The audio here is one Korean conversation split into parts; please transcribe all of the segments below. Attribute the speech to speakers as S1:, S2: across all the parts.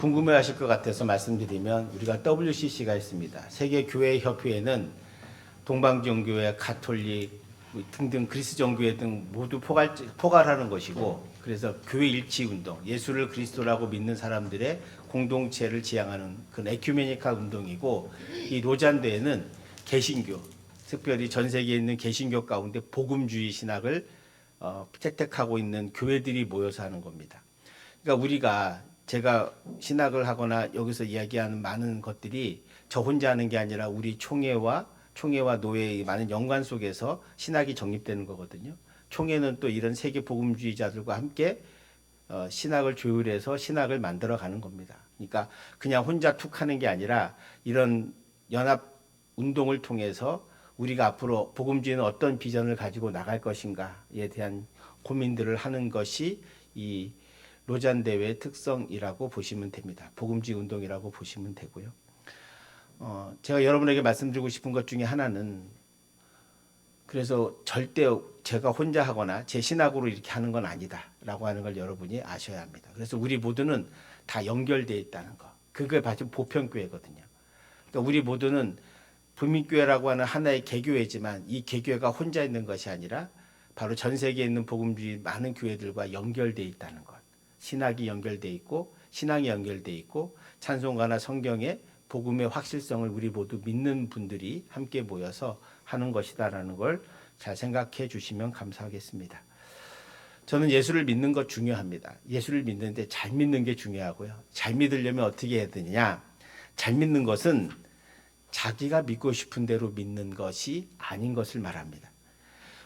S1: 궁금해하실 것 같아서 말씀드리면 우리가 WCC가 있습니다. 세계교회협회에는 동방정교회, 가톨릭 등등 그리스 정교회 등 모두 포괄하는 것이고, 그래서 교회 일치 운동, 예수를 그리스도라고 믿는 사람들의 공동체를 지향하는 그런 에큐메니칼 운동이고, 이 로잔대회는 개신교, 특별히 전 세계에 있는 개신교 가운데 복음주의 신학을 채택하고 있는 교회들이 모여서 하는 겁니다. 그러니까 제가 신학을 하거나 여기서 이야기하는 많은 것들이 저 혼자 하는 게 아니라 우리 총회와 노회의 많은 연관 속에서 신학이 정립되는 거거든요. 총회는 또 이런 세계 복음주의자들과 함께 신학을 조율해서 신학을 만들어가는 겁니다. 그러니까 그냥 혼자 툭 하는 게 아니라 이런 연합 운동을 통해서 우리가 앞으로 복음주의는 어떤 비전을 가지고 나갈 것인가에 대한 고민들을 하는 것이 이 로잔 대회의 특성이라고 보시면 됩니다. 복음주의 운동이라고 보시면 되고요. 제가 여러분에게 말씀드리고 싶은 것 중에 하나는, 그래서 절대 제가 혼자 하거나 제 신학으로 이렇게 하는 건 아니다라고 하는 걸 여러분이 아셔야 합니다. 그래서 우리 모두는 다 연결되어 있다는 거. 그게 바로 보편교회거든요. 그러니까 우리 모두는 부민교회라고 하는 하나의 개교회지만 이 개교회가 혼자 있는 것이 아니라 바로 전 세계에 있는 복음주의 많은 교회들과 연결되어 있다는 것. 신학이 연결되어 있고 신앙이 연결되어 있고 찬송가나 성경의 복음의 확실성을 우리 모두 믿는 분들이 함께 모여서 하는 것이다라는 걸 잘 생각해 주시면 감사하겠습니다. 저는 예수를 믿는 것 중요합니다. 예수를 믿는데 잘 믿는 게 중요하고요. 잘 믿으려면 어떻게 해야 되느냐? 잘 믿는 것은 자기가 믿고 싶은 대로 믿는 것이 아닌 것을 말합니다.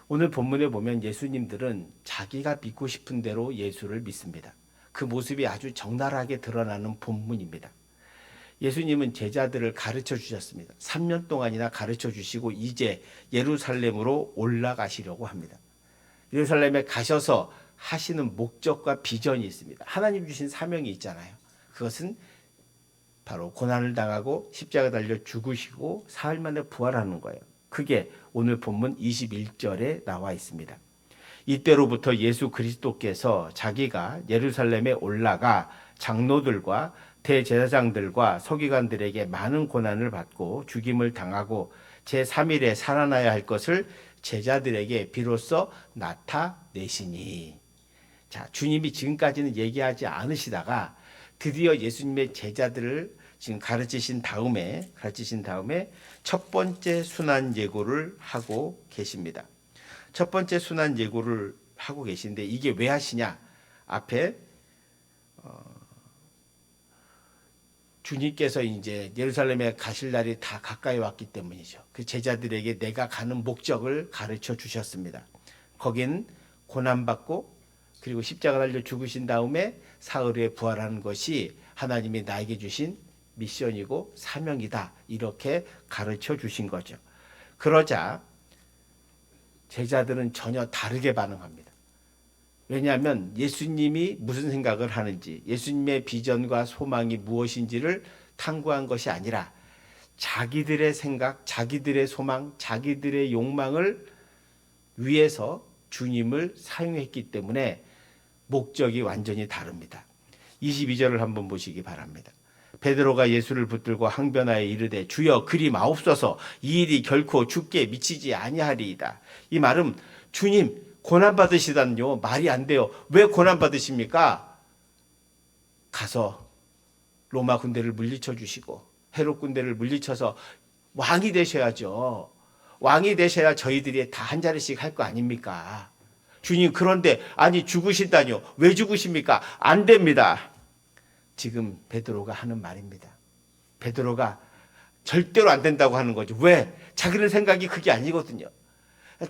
S1: 오늘 본문에 보면 예수님들은 자기가 믿고 싶은 대로 예수를 믿습니다. 그 모습이 아주 적나라하게 드러나는 본문입니다. 예수님은 제자들을 가르쳐 주셨습니다. 3년 동안이나 가르쳐 주시고 이제 예루살렘으로 올라가시려고 합니다. 예루살렘에 가셔서 하시는 목적과 비전이 있습니다. 하나님 주신 사명이 있잖아요. 그것은 바로 고난을 당하고 십자가 달려 죽으시고 사흘 만에 부활하는 거예요. 그게 오늘 본문 21절에 나와 있습니다. 이때로부터 예수 그리스도께서 자기가 예루살렘에 올라가 장로들과 대제사장들과 서기관들에게 많은 고난을 받고 죽임을 당하고 제3일에 살아나야 할 것을 제자들에게 비로소 나타내시니. 자, 주님이 지금까지는 얘기하지 않으시다가 드디어 예수님의 제자들을 지금 가르치신 다음에 첫 번째 순환 예고를 하고 계십니다. 첫 번째 순환 예고를 하고 계신데 이게 왜 하시냐? 앞에 주님께서 이제 예루살렘에 가실 날이 다 가까이 왔기 때문이죠. 그 제자들에게 내가 가는 목적을 가르쳐 주셨습니다. 거긴 고난받고 그리고 십자가 달려 죽으신 다음에 사흘 후에 부활하는 것이 하나님이 나에게 주신 미션이고 사명이다. 이렇게 가르쳐 주신 거죠. 그러자 제자들은 전혀 다르게 반응합니다. 왜냐하면 예수님이 무슨 생각을 하는지, 예수님의 비전과 소망이 무엇인지를 탐구한 것이 아니라 자기들의 생각, 자기들의 소망, 자기들의 욕망을 위해서 주님을 사용했기 때문에 목적이 완전히 다릅니다. 22절을 한번 보시기 바랍니다. 베드로가 예수를 붙들고 항변하여 이르되 주여 그리 마옵소서 이 일이 결코 주께 미치지 아니하리이다. 이 말은 주님 고난받으시다는요 말이 안 돼요. 왜 고난받으십니까? 가서 로마 군대를 물리쳐 주시고 헤롯 군대를 물리쳐서 왕이 되셔야죠. 왕이 되셔야 저희들이 다 한 자리씩 할 거 아닙니까? 주님 그런데 아니 죽으신다뇨. 왜 죽으십니까? 안 됩니다. 지금 베드로가 하는 말입니다. 베드로가 절대로 안 된다고 하는 거죠. 왜? 자기들 생각이 그게 아니거든요.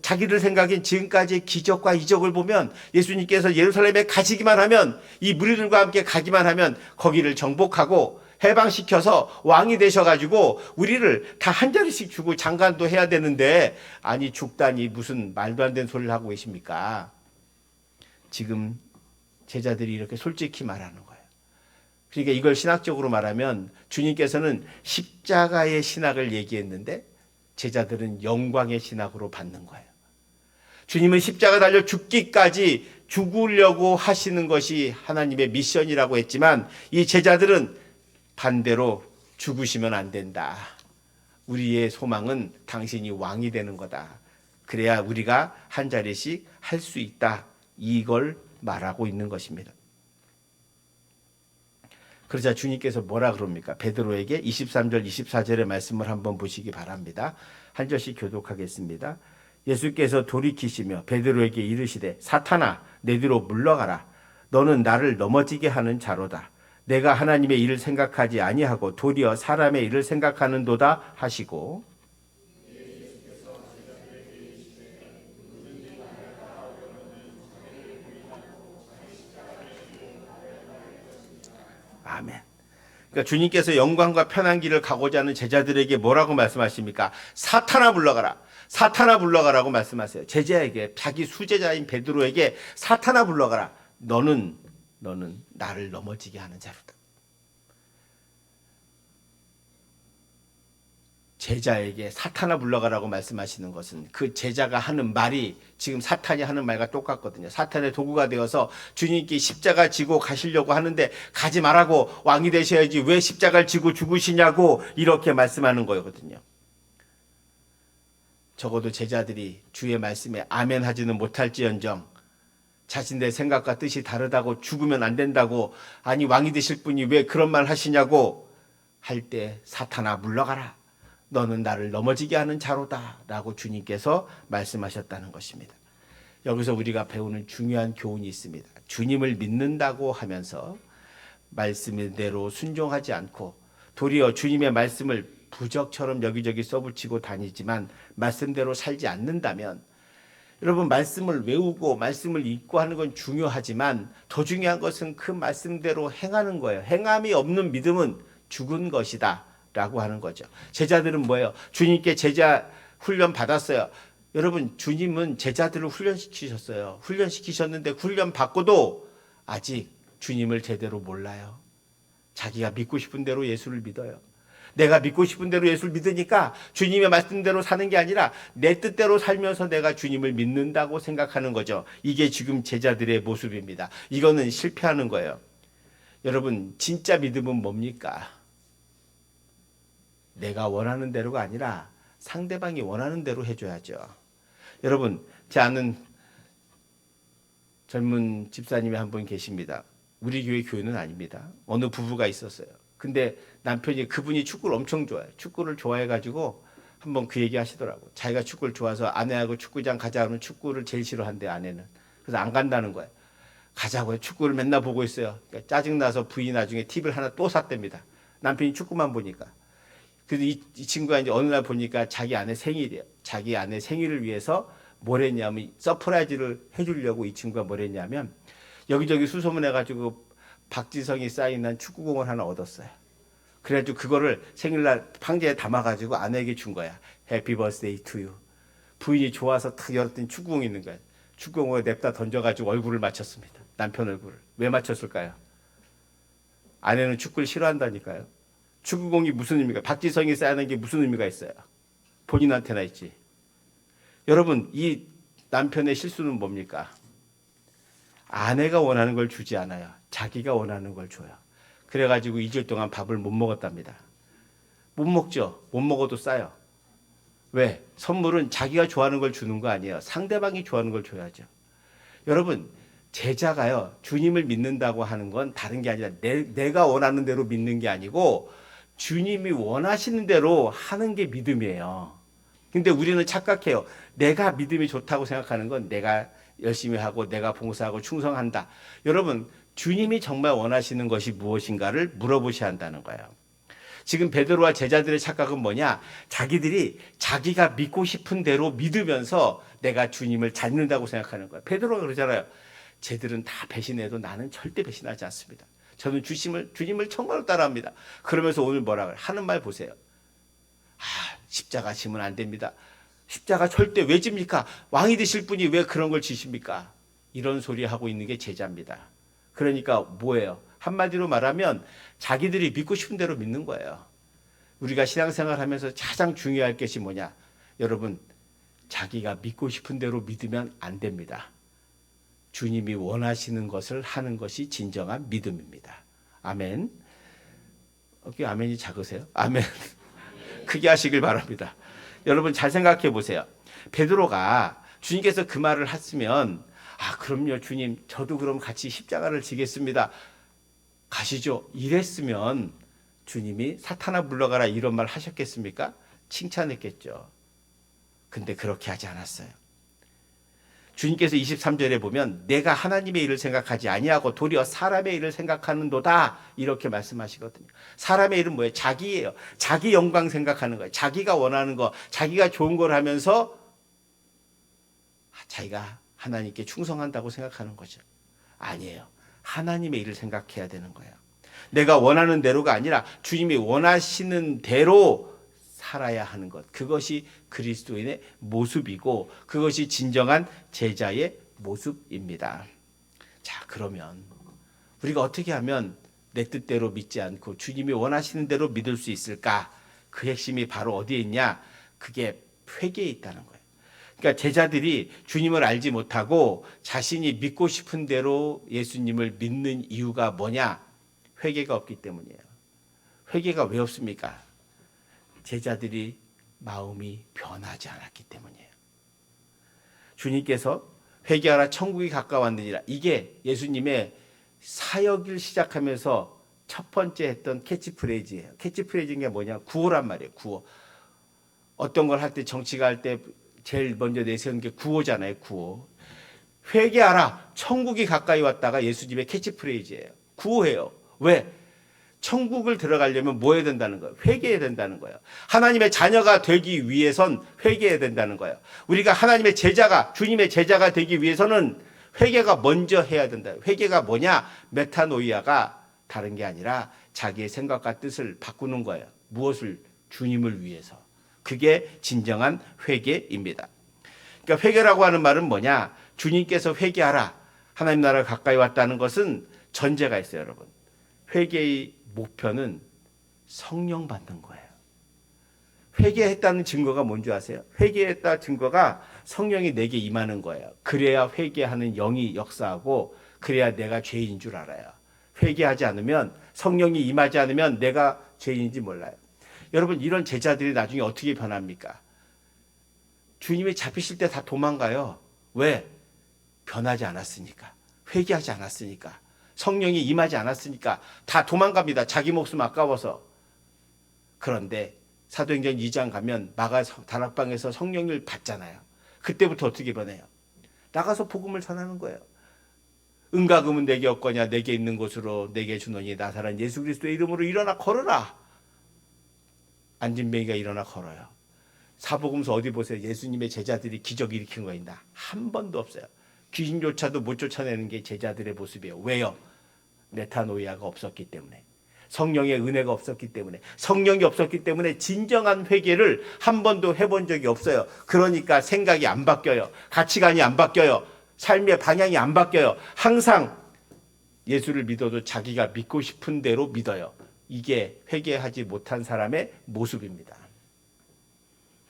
S1: 자기들 생각엔 지금까지의 기적과 이적을 보면 예수님께서 예루살렘에 가시기만 하면 이 무리들과 함께 가기만 하면 거기를 정복하고 해방시켜서 왕이 되셔가지고 우리를 다 한 자리씩 주고 장관도 해야 되는데 아니 죽다니 무슨 말도 안 되는 소리를 하고 계십니까? 지금 제자들이 이렇게 솔직히 말하는 거예요. 그러니까 이걸 신학적으로 말하면 주님께서는 십자가의 신학을 얘기했는데 제자들은 영광의 신학으로 받는 거예요. 주님은 십자가 달려 죽기까지 죽으려고 하시는 것이 하나님의 미션이라고 했지만 이 제자들은 반대로 죽으시면 안 된다. 우리의 소망은 당신이 왕이 되는 거다. 그래야 우리가 한 자리씩 할 수 있다. 이걸 말하고 있는 것입니다. 그러자 주님께서 뭐라 그럽니까? 베드로에게 23절 24절의 말씀을 한번 보시기 바랍니다. 한 절씩 교독하겠습니다. 예수께서 돌이키시며 베드로에게 이르시되 사탄아 내 뒤로 물러가라. 너는 나를 넘어지게 하는 자로다. 내가 하나님의 일을 생각하지 아니하고 도리어 사람의 일을 생각하는도다 하시고 아멘. 그러니까 주님께서 영광과 편한 길을 가고자 하는 제자들에게 뭐라고 말씀하십니까? 사탄아 물러가라. 사탄아 물러가라고 말씀하세요. 제자에게, 자기 수제자인 베드로에게 사탄아 물러가라. 너는 나를 넘어지게 하는 자로다. 제자에게 사탄아 물러가라고 말씀하시는 것은 그 제자가 하는 말이 지금 사탄이 하는 말과 똑같거든요. 사탄의 도구가 되어서 주님께 십자가 지고 가시려고 하는데 가지 말라고, 왕이 되셔야지 왜 십자가를 지고 죽으시냐고 이렇게 말씀하는 거거든요. 적어도 제자들이 주의 말씀에 아멘 하지는 못할지언정 자신의 생각과 뜻이 다르다고, 죽으면 안 된다고, 아니 왕이 되실 분이 왜 그런 말 하시냐고 할 때 사탄아 물러가라. 너는 나를 넘어지게 하는 자로다 라고 주님께서 말씀하셨다는 것입니다. 여기서 우리가 배우는 중요한 교훈이 있습니다. 주님을 믿는다고 하면서 말씀대로 순종하지 않고 도리어 주님의 말씀을 부적처럼 여기저기 써붙이고 다니지만 말씀대로 살지 않는다면, 여러분 말씀을 외우고 말씀을 읽고 하는 건 중요하지만 더 중요한 것은 그 말씀대로 행하는 거예요. 행함이 없는 믿음은 죽은 것이다 라고 하는 거죠. 제자들은 뭐예요? 주님께 제자 훈련 받았어요. 여러분 주님은 제자들을 훈련시키셨어요. 훈련시키셨는데 훈련 받고도 아직 주님을 제대로 몰라요. 자기가 믿고 싶은 대로 예수를 믿어요. 내가 믿고 싶은 대로 예수를 믿으니까 주님의 말씀대로 사는 게 아니라 내 뜻대로 살면서 내가 주님을 믿는다고 생각하는 거죠. 이게 지금 제자들의 모습입니다. 이거는 실패하는 거예요. 여러분 진짜 믿음은 뭡니까? 내가 원하는 대로가 아니라 상대방이 원하는 대로 해줘야죠. 여러분 제 아는 젊은 집사님이 한 분 계십니다. 우리 교회 교회는 아닙니다. 어느 부부가 있었어요. 근데 남편이, 그분이 축구를 엄청 좋아해요. 축구를 좋아해가지고 한번 그 얘기 하시더라고요. 자기가 축구를 좋아서 아내하고 축구장 가자 하면 축구를 제일 싫어한대요, 아내는. 그래서 안 간다는 거예요. 가자고요. 축구를 맨날 보고 있어요. 그러니까 짜증나서 부인이 나중에 TV를 하나 또 샀답니다. 남편이 축구만 보니까. 그래서 이 친구가 이제 어느 날 보니까 자기 아내 생일이에요. 자기 아내 생일을 위해서 뭘 했냐면 서프라이즈를 해주려고 이 친구가 뭘 했냐면 여기저기 수소문해가지고 박지성이 사인한 축구공을 하나 얻었어요. 그래가지고 그거를 생일날 방지에 담아가지고 아내에게 준 거야. 해피 버스데이 투 유. 부인이 좋아서 탁 열었더니 축구공이 있는 거야. 축구공을 냅다 던져가지고 얼굴을 맞췄습니다. 남편 얼굴을. 왜 맞췄을까요? 아내는 축구를 싫어한다니까요. 축구공이 무슨 의미가, 박지성이 쌓여는 게 무슨 의미가 있어요? 본인한테나 있지. 여러분 이 남편의 실수는 뭡니까? 아내가 원하는 걸 주지 않아요. 자기가 원하는 걸 줘요. 그래가지고 2주일 동안 밥을 못 먹었답니다. 못 먹죠. 못 먹어도 싸요. 왜? 선물은 자기가 좋아하는 걸 주는 거 아니에요. 상대방이 좋아하는 걸 줘야죠. 여러분 제자가요, 주님을 믿는다고 하는 건 다른 게 아니라 내가 원하는 대로 믿는 게 아니고 주님이 원하시는 대로 하는 게 믿음이에요. 근데 우리는 착각해요. 내가 믿음이 좋다고 생각하는 건 내가 열심히 하고 내가 봉사하고 충성한다. 여러분 주님이 정말 원하시는 것이 무엇인가를 물어보셔야 한다는 거예요. 지금 베드로와 제자들의 착각은 뭐냐? 자기들이 자기가 믿고 싶은 대로 믿으면서 내가 주님을 잘 믿는다고 생각하는 거예요. 베드로가 그러잖아요. 쟤들은 다 배신해도 나는 절대 배신하지 않습니다. 저는 주님을 정말로 따라합니다. 그러면서 오늘 뭐라 그래요? 하는 말 보세요. 십자가 지면 안 됩니다. 십자가 절대 왜 집니까? 왕이 되실 분이 왜 그런 걸 지십니까? 이런 소리 하고 있는 게 제자입니다. 그러니까 뭐예요? 한마디로 말하면 자기들이 믿고 싶은 대로 믿는 거예요. 우리가 신앙생활 하면서 가장 중요할 것이 뭐냐? 여러분 자기가 믿고 싶은 대로 믿으면 안 됩니다. 주님이 원하시는 것을 하는 것이 진정한 믿음입니다. 아멘. 아멘이 작으세요? 아멘. 크게 하시길 바랍니다. 여러분 잘 생각해 보세요. 베드로가 주님께서 그 말을 했으면 그럼요 주님 저도 그럼 같이 십자가를 지겠습니다. 가시죠. 이랬으면 주님이 사탄아 물러가라 이런 말 하셨겠습니까? 칭찬했겠죠. 근데 그렇게 하지 않았어요. 주님께서 23절에 보면 내가 하나님의 일을 생각하지 아니하고 도리어 사람의 일을 생각하는도다 이렇게 말씀하시거든요. 사람의 일은 뭐예요? 자기예요. 자기 영광 생각하는 거예요. 자기가 원하는 거, 자기가 좋은 걸 하면서 자기가 하나님께 충성한다고 생각하는 거죠. 아니에요. 하나님의 일을 생각해야 되는 거예요. 내가 원하는 대로가 아니라 주님이 원하시는 대로 살아야 하는 것. 그것이 그리스도인의 모습이고 그것이 진정한 제자의 모습입니다. 자, 그러면 우리가 어떻게 하면 내 뜻대로 믿지 않고 주님이 원하시는 대로 믿을 수 있을까? 그 핵심이 바로 어디에 있냐? 그게 회개에 있다는 거예요. 그러니까 제자들이 주님을 알지 못하고 자신이 믿고 싶은 대로 예수님을 믿는 이유가 뭐냐? 회개가 없기 때문이에요. 회개가 왜 없습니까? 제자들이 마음이 변하지 않았기 때문이에요. 주님께서 회개하라 천국이 가까웠느니라. 이게 예수님의 사역을 시작하면서 첫 번째 했던 캐치프레이즈예요. 캐치프레이즈인 게 뭐냐? 구호란 말이에요. 구호. 어떤 걸 할 때 정치가 할 때 제일 먼저 내세운 게 구호잖아요. 구호. 회개하라 천국이 가까이 왔다가 예수님의 캐치프레이즈예요. 구호해요. 왜? 천국을 들어가려면 뭐 해야 된다는 거예요? 회개해야 된다는 거예요. 하나님의 자녀가 되기 위해선 회개해야 된다는 거예요. 우리가 하나님의 제자가, 주님의 제자가 되기 위해서는 회개가 먼저 해야 된다. 회개가 뭐냐? 메타노이아가 다른 게 아니라 자기의 생각과 뜻을 바꾸는 거예요. 무엇을? 주님을 위해서. 그게 진정한 회개입니다. 그러니까 회개라고 하는 말은 뭐냐? 주님께서 회개하라. 하나님 나라가 가까이 왔다는 것은 전제가 있어요, 여러분. 회개의 목표는 성령 받는 거예요. 회개했다는 증거가 뭔지 아세요? 회개했다 증거가 성령이 내게 임하는 거예요. 그래야 회개하는 영이 역사하고 그래야 내가 죄인인 줄 알아요. 회개하지 않으면 성령이 임하지 않으면 내가 죄인인지 몰라요. 여러분 이런 제자들이 나중에 어떻게 변합니까? 주님이 잡히실 때 다 도망가요. 왜? 변하지 않았으니까. 회개하지 않았으니까. 성령이 임하지 않았으니까 다 도망갑니다. 자기 목숨 아까워서. 그런데 사도행전 2장 가면 마가 다락방에서 성령을 받잖아요. 그때부터 어떻게 변해요? 나가서 복음을 전하는 거예요. 은과 금은 내게 없거냐 내게 있는 곳으로 내게 주노니 나사란 예수 그리스도의 이름으로 일어나 걸어라. 안진뱅이가 일어나 걸어요. 사복음서 어디 보세요. 예수님의 제자들이 기적 일으킨 거 있나? 한 번도 없어요. 귀신조차도 못 쫓아내는 게 제자들의 모습이에요. 왜요? 메타노이아가 없었기 때문에. 성령의 은혜가 없었기 때문에. 성령이 없었기 때문에 진정한 회개를 한 번도 해본 적이 없어요. 그러니까 생각이 안 바뀌어요. 가치관이 안 바뀌어요. 삶의 방향이 안 바뀌어요. 항상 예수를 믿어도 자기가 믿고 싶은 대로 믿어요. 이게 회개하지 못한 사람의 모습입니다.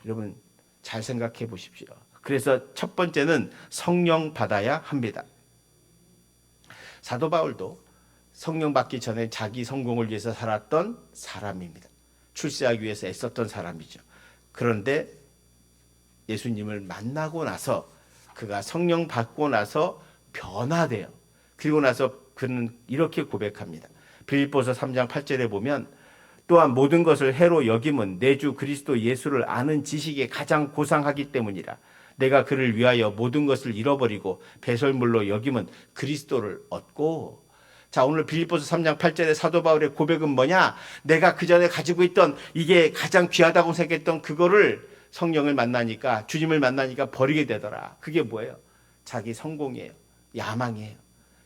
S1: 여러분 잘 생각해 보십시오. 그래서 첫 번째는 성령 받아야 합니다. 사도 바울도 성령 받기 전에 자기 성공을 위해서 살았던 사람입니다. 출세하기 위해서 애썼던 사람이죠. 그런데 예수님을 만나고 나서 그가 성령 받고 나서 변화돼요. 그리고 나서 그는 이렇게 고백합니다. 빌립보서 3장 8절에 보면 또한 모든 것을 해로 여김은 내 주 그리스도 예수를 아는 지식에 가장 고상하기 때문이라. 내가 그를 위하여 모든 것을 잃어버리고 배설물로 여김은 그리스도를 얻고. 자, 오늘 빌립보서 3장 8절의 사도 바울의 고백은 뭐냐? 내가 그 전에 가지고 있던 이게 가장 귀하다고 생각했던 그거를 성령을 만나니까 주님을 만나니까 버리게 되더라. 그게 뭐예요? 자기 성공이에요. 야망이에요.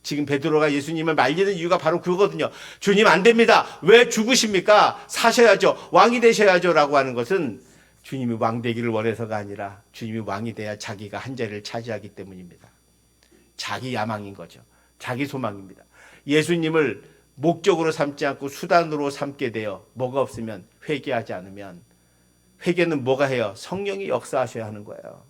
S1: 지금 베드로가 예수님을 말리는 이유가 바로 그거거든요. 주님 안 됩니다. 왜 죽으십니까? 사셔야죠. 왕이 되셔야죠. 라고 하는 것은 주님이 왕 되기를 원해서가 아니라 주님이 왕이 돼야 자기가 한 자리를 차지하기 때문입니다. 자기 야망인 거죠. 자기 소망입니다. 예수님을 목적으로 삼지 않고 수단으로 삼게 되어 뭐가 없으면 회개하지 않으면 회개는 뭐가 해요? 성령이 역사하셔야 하는 거예요.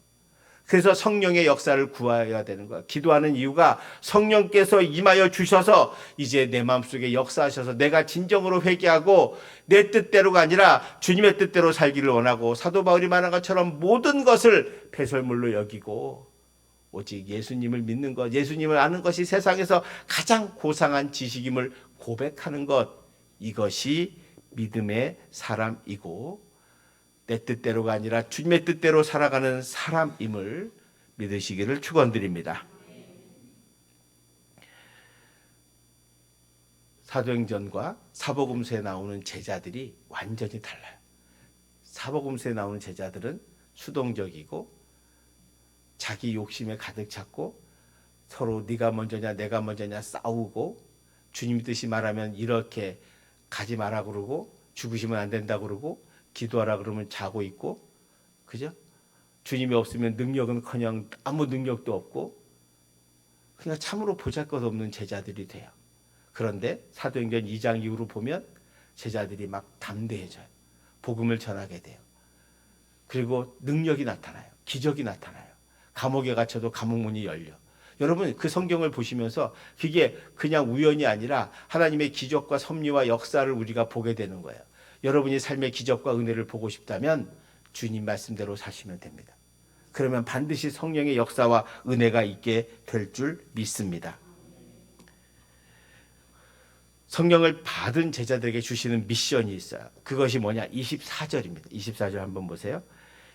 S1: 그래서 성령의 역사를 구해야 되는 거야. 기도하는 이유가 성령께서 임하여 주셔서 이제 내 마음속에 역사하셔서 내가 진정으로 회개하고 내 뜻대로가 아니라 주님의 뜻대로 살기를 원하고 사도 바울이 말한 것처럼 모든 것을 배설물로 여기고 오직 예수님을 믿는 것, 예수님을 아는 것이 세상에서 가장 고상한 지식임을 고백하는 것, 이것이 믿음의 사람이고 내 뜻대로가 아니라 주님의 뜻대로 살아가는 사람임을 믿으시기를 축원드립니다. 사도행전과 사복음서에 나오는 제자들이 완전히 달라요. 사복음서에 나오는 제자들은 수동적이고 자기 욕심에 가득 찼고 서로 네가 먼저냐 내가 먼저냐 싸우고 주님 뜻이 말하면 이렇게 가지 마라 그러고 죽으시면 안 된다 그러고 기도하라 그러면 자고 있고, 그죠? 주님이 없으면 능력은커녕 아무 능력도 없고 그냥 참으로 보잘것없는 제자들이 돼요. 그런데 사도행전 2장 이후로 보면 제자들이 막 담대해져요. 복음을 전하게 돼요. 그리고 능력이 나타나요. 기적이 나타나요. 감옥에 갇혀도 감옥문이 열려. 여러분 그 성경을 보시면서 그게 그냥 우연이 아니라 하나님의 기적과 섭리와 역사를 우리가 보게 되는 거예요. 여러분이 삶의 기적과 은혜를 보고 싶다면 주님 말씀대로 사시면 됩니다. 그러면 반드시 성령의 역사와 은혜가 있게 될 줄 믿습니다. 성령을 받은 제자들에게 주시는 미션이 있어요. 그것이 뭐냐? 24절입니다. 24절 한번 보세요.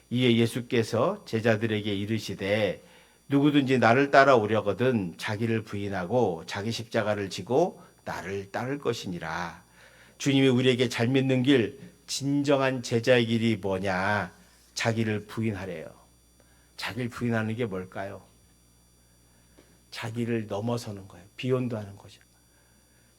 S1: 이에 예수께서 제자들에게 이르시되 누구든지 나를 따라오려거든 자기를 부인하고 자기 십자가를 지고 나를 따를 것이니라. 주님이 우리에게 잘 믿는 길, 진정한 제자의 길이 뭐냐? 자기를 부인하래요. 자기를 부인하는 게 뭘까요? 자기를 넘어서는 거예요. 비혼도 하는 거죠.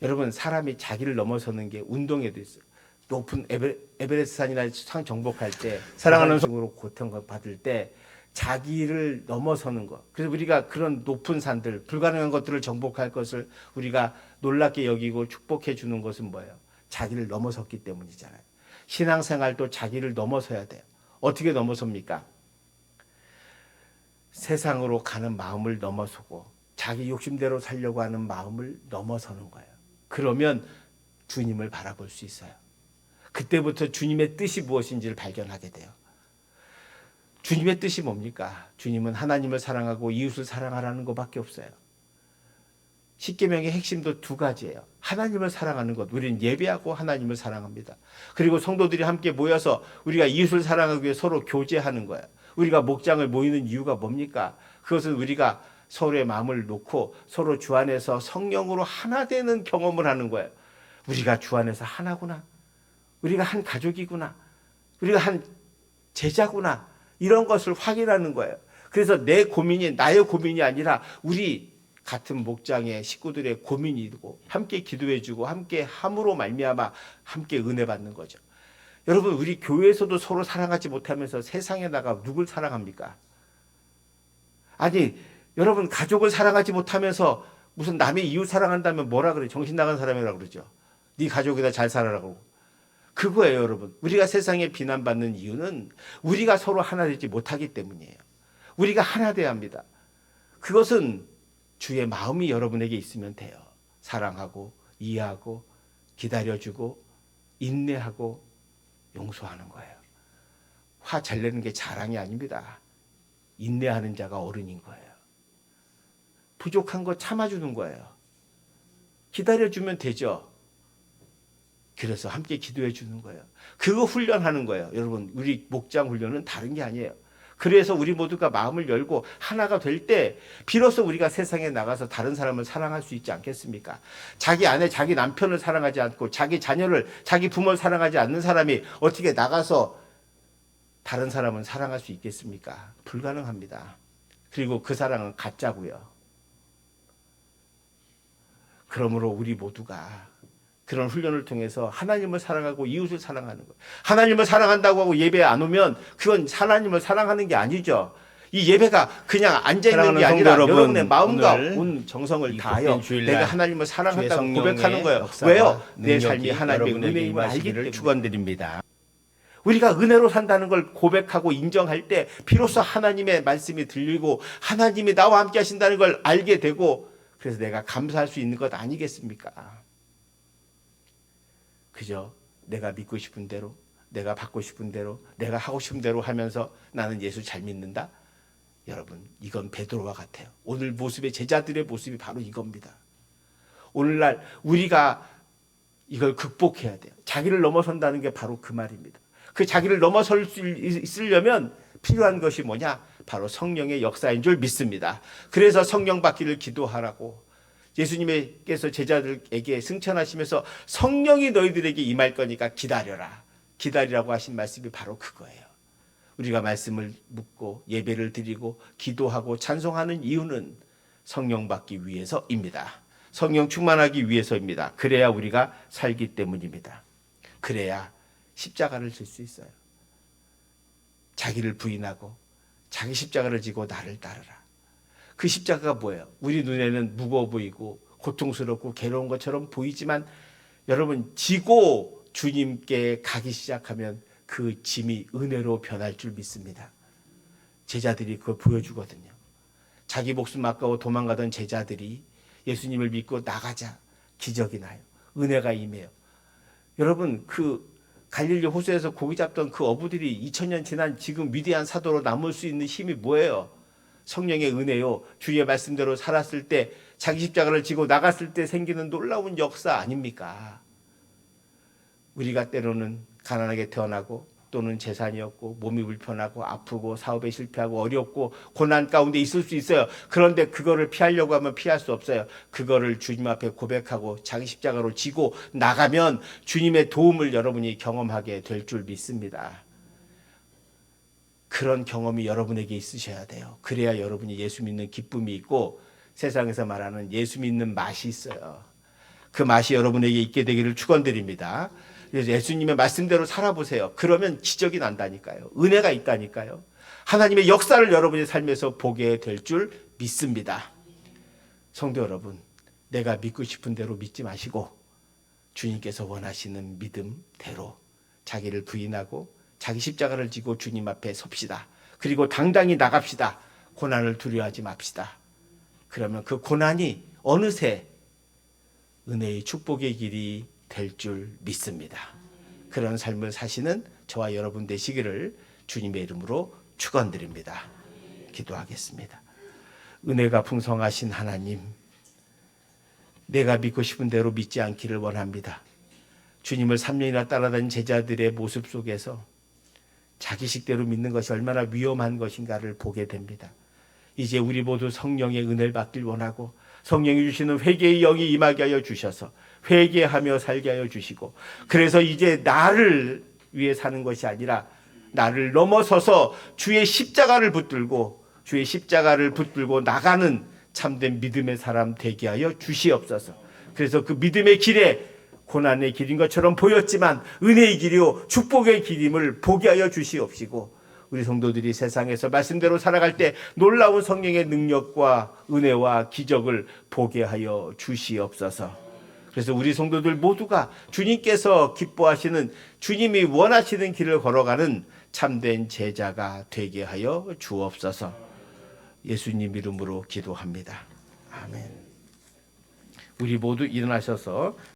S1: 여러분 사람이 자기를 넘어서는 게 운동에도 있어요. 높은 에베레스트 산이나 산 정복할 때 사랑하는 성으로 고통을 받을 때 자기를 넘어서는 것. 그래서 우리가 그런 높은 산들, 불가능한 것들을 정복할 것을 우리가 놀랍게 여기고 축복해 주는 것은 뭐예요? 자기를 넘어섰기 때문이잖아요. 신앙생활도 자기를 넘어서야 돼요. 어떻게 넘어섭니까? 세상으로 가는 마음을 넘어서고 자기 욕심대로 살려고 하는 마음을 넘어서는 거예요. 그러면 주님을 바라볼 수 있어요. 그때부터 주님의 뜻이 무엇인지를 발견하게 돼요. 주님의 뜻이 뭡니까? 주님은 하나님을 사랑하고 이웃을 사랑하라는 것밖에 없어요. 십계명의 핵심도 두 가지예요. 하나님을 사랑하는 것, 우리는 예배하고 하나님을 사랑합니다. 그리고 성도들이 함께 모여서 우리가 이웃을 사랑하기 위해 서로 교제하는 거예요. 우리가 목장을 모이는 이유가 뭡니까? 그것은 우리가 서로의 마음을 놓고 서로 주 안에서 성령으로 하나 되는 경험을 하는 거예요. 우리가 주 안에서 하나구나. 우리가 한 가족이구나. 우리가 한 제자구나. 이런 것을 확인하는 거예요. 그래서 내 고민이 나의 고민이 아니라 우리 같은 목장의 식구들의 고민이고 함께 기도해주고 함께 함으로 말미암아 함께 은혜 받는 거죠. 여러분 우리 교회에서도 서로 사랑하지 못하면서 세상에 나가 누굴 사랑합니까? 아니 여러분 가족을 사랑하지 못하면서 무슨 남의 이웃 사랑한다면 뭐라 그래? 정신 나간 사람이라고 그러죠. 네 가족이다 잘 살아라고. 그거예요 여러분. 우리가 세상에 비난받는 이유는 우리가 서로 하나 되지 못하기 때문이에요. 우리가 하나 돼야 합니다. 그것은 주의 마음이 여러분에게 있으면 돼요. 사랑하고 이해하고 기다려주고 인내하고 용서하는 거예요. 화 잘 내는 게 자랑이 아닙니다. 인내하는 자가 어른인 거예요. 부족한 거 참아주는 거예요. 기다려주면 되죠. 그래서 함께 기도해 주는 거예요. 그거 훈련하는 거예요. 여러분 우리 목장 훈련은 다른 게 아니에요. 그래서 우리 모두가 마음을 열고 하나가 될 때 비로소 우리가 세상에 나가서 다른 사람을 사랑할 수 있지 않겠습니까? 자기 아내, 자기 남편을 사랑하지 않고 자기 자녀를, 자기 부모를 사랑하지 않는 사람이 어떻게 나가서 다른 사람을 사랑할 수 있겠습니까? 불가능합니다. 그리고 그 사랑은 가짜고요. 그러므로 우리 모두가 그런 훈련을 통해서 하나님을 사랑하고 이웃을 사랑하는 거예요. 하나님을 사랑한다고 하고 예배 안 오면 그건 하나님을 사랑하는 게 아니죠. 이 예배가 그냥 앉아있는 게 아니라 여러분의 마음과 온 정성을 다하여 내가 하나님을 사랑한다고 고백하는 거예요. 왜요? 내 삶이 하나님의 은혜임을 알기 때문에. 축원드립니다. 우리가 은혜로 산다는 걸 고백하고 인정할 때 비로소 하나님의 말씀이 들리고 하나님이 나와 함께 하신다는 걸 알게 되고, 그래서 내가 감사할 수 있는 것 아니겠습니까? 그저 내가 믿고 싶은 대로, 내가 받고 싶은 대로, 내가 하고 싶은 대로 하면서 나는 예수 잘 믿는다? 여러분, 이건 베드로와 같아요. 오늘 모습의 제자들의 모습이 바로 이겁니다. 오늘날 우리가 이걸 극복해야 돼요. 자기를 넘어선다는 게 바로 그 말입니다. 그 자기를 넘어설 수 있으려면 필요한 것이 뭐냐? 바로 성령의 역사인 줄 믿습니다. 그래서 성령 받기를 기도하라고 예수님께서 제자들에게 승천하시면서 성령이 너희들에게 임할 거니까 기다려라. 기다리라고 하신 말씀이 바로 그거예요. 우리가 말씀을 묻고 예배를 드리고 기도하고 찬송하는 이유는 성령 받기 위해서입니다. 성령 충만하기 위해서입니다. 그래야 우리가 살기 때문입니다. 그래야 십자가를 질 수 있어요. 자기를 부인하고 자기 십자가를 지고 나를 따르라. 그 십자가가 뭐예요? 우리 눈에는 무거워 보이고 고통스럽고 괴로운 것처럼 보이지만 여러분, 지고 주님께 가기 시작하면 그 짐이 은혜로 변할 줄 믿습니다. 제자들이 그걸 보여주거든요. 자기 목숨 아까워 도망가던 제자들이 예수님을 믿고 나가자 기적이 나요. 은혜가 임해요. 여러분, 그 갈릴리 호수에서 고기 잡던 그 어부들이 2000년 지난 지금 위대한 사도로 남을 수 있는 힘이 뭐예요? 성령의 은혜요. 주의 말씀대로 살았을 때, 자기 십자가를 지고 나갔을 때 생기는 놀라운 역사 아닙니까? 우리가 때로는 가난하게 태어나고 또는 재산이 없고 몸이 불편하고 아프고 사업에 실패하고 어렵고 고난 가운데 있을 수 있어요. 그런데 그거를 피하려고 하면 피할 수 없어요. 그거를 주님 앞에 고백하고 자기 십자가로 지고 나가면 주님의 도움을 여러분이 경험하게 될 줄 믿습니다. 그런 경험이 여러분에게 있으셔야 돼요. 그래야 여러분이 예수 믿는 기쁨이 있고 세상에서 말하는 예수 믿는 맛이 있어요. 그 맛이 여러분에게 있게 되기를 축원드립니다. 그래서 예수님의 말씀대로 살아보세요. 그러면 기적이 난다니까요. 은혜가 있다니까요. 하나님의 역사를 여러분의 삶에서 보게 될 줄 믿습니다. 성도 여러분, 내가 믿고 싶은 대로 믿지 마시고 주님께서 원하시는 믿음대로 자기를 부인하고 자기 십자가를 지고 주님 앞에 섭시다. 그리고 당당히 나갑시다. 고난을 두려워하지 맙시다. 그러면 그 고난이 어느새 은혜의 축복의 길이 될 줄 믿습니다. 그런 삶을 사시는 저와 여러분 되시기를 주님의 이름으로 축원드립니다. 기도하겠습니다. 은혜가 풍성하신 하나님, 내가 믿고 싶은 대로 믿지 않기를 원합니다. 주님을 3년이나 따라다닌 제자들의 모습 속에서 자기식대로 믿는 것이 얼마나 위험한 것인가를 보게 됩니다. 이제 우리 모두 성령의 은혜를 받길 원하고 성령이 주시는 회개의 영이 임하게 하여 주셔서 회개하며 살게 하여 주시고, 그래서 이제 나를 위해 사는 것이 아니라 나를 넘어서서 주의 십자가를 붙들고 나가는 참된 믿음의 사람 되게 하여 주시옵소서. 그래서 그 믿음의 길에 고난의 길인 것처럼 보였지만 은혜의 길이요 축복의 길임을 보게 하여 주시옵시고, 우리 성도들이 세상에서 말씀대로 살아갈 때 놀라운 성령의 능력과 은혜와 기적을 보게 하여 주시옵소서. 그래서 우리 성도들 모두가 주님께서 기뻐하시는, 주님이 원하시는 길을 걸어가는 참된 제자가 되게 하여 주옵소서. 예수님 이름으로 기도합니다. 아멘. 우리 모두 일어나셔서